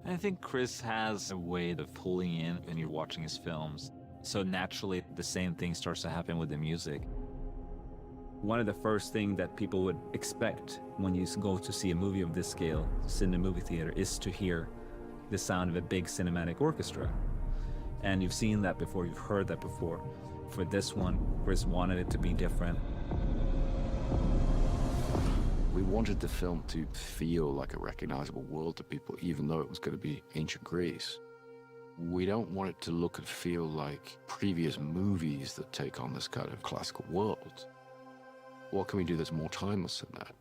I think Chris has a way of pulling in when you're watching his films. So naturally, the same thing starts to happen with the music. One of the first things that people would expect when you go to see a movie of this scale, sit in a movie theater, is to hear the sound of a big cinematic orchestra. And you've seen that before, you've heard that before. For this one, Chris wanted it to be different. We wanted the film to feel like a recognizable world to people, even though it was going to be ancient Greece. We don't want it to look and feel like previous movies that take on this kind of classical world. What can we do that's more timeless than that?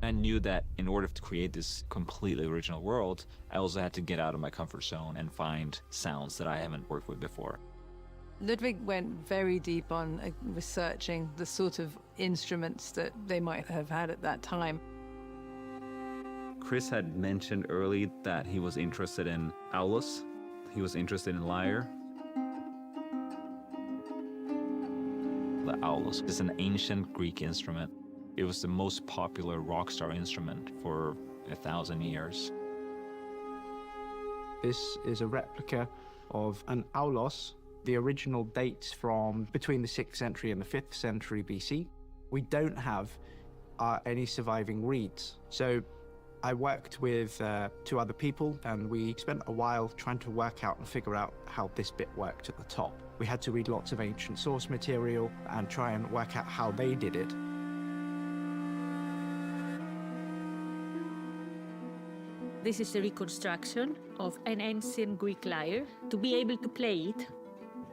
I knew that in order to create this completely original world, I also had to get out of my comfort zone and find sounds that I haven't worked with before. Ludwig went very deep on researching the sort of instruments that they might have had at that time. Chris had mentioned early that he was interested in aulos. He was interested in lyre. The aulos is an ancient Greek instrument. It was the most popular rock star instrument for 1,000 years. This is a replica of an aulos. The original dates from between the 6th century and the 5th century BC. We don't have any surviving reeds. So I worked with 2 other people, and we spent a while trying to work out and figure out how this bit worked at the top. We had to read lots of ancient source material and try and work out how they did it. This is a reconstruction of an ancient Greek lyre. To be able to play it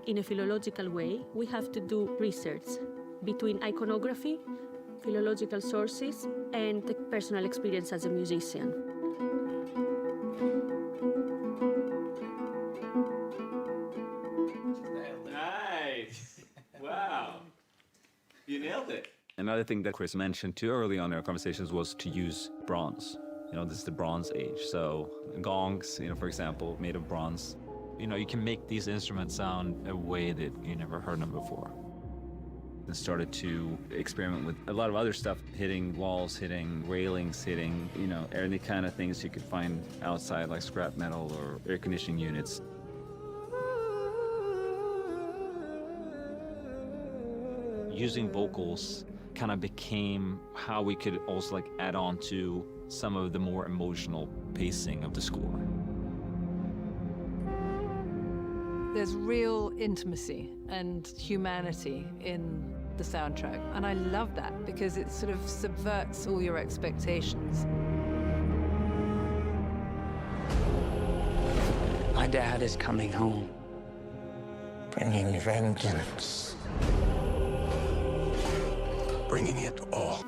in a philological way, we have to do research between iconography, philological sources, and the personal experience as a musician. Nice! Wow! You nailed it. Another thing that Chris mentioned too early on in our conversations was to use bronze. You know, this is the Bronze Age, so gongs, you know, for example, made of bronze. You know, you can make these instruments sound a way that you never heard them before. And started to experiment with a lot of other stuff, hitting walls, hitting railings, hitting, you know, any kind of things you could find outside, like scrap metal or air conditioning units. Using vocals kind of became how we could also like add on to some of the more emotional pacing of the score. There's real intimacy and humanity in the soundtrack, and I love that because it sort of subverts all your expectations. My dad is coming home, bringing vengeance, bringing it all.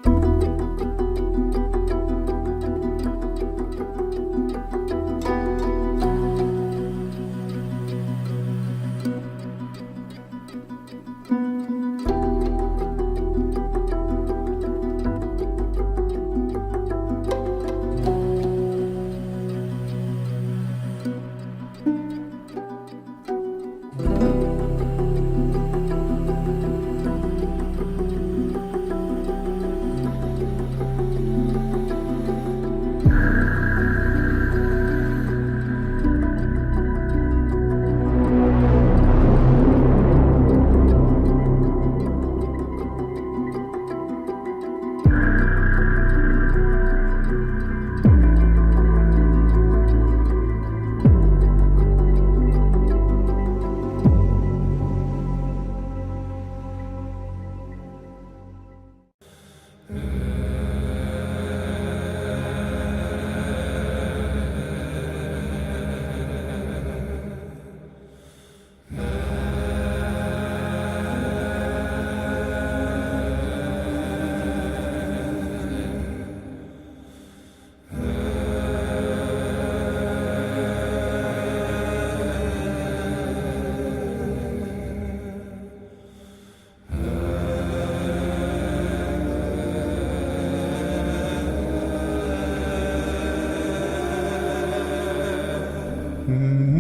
Mm-hmm.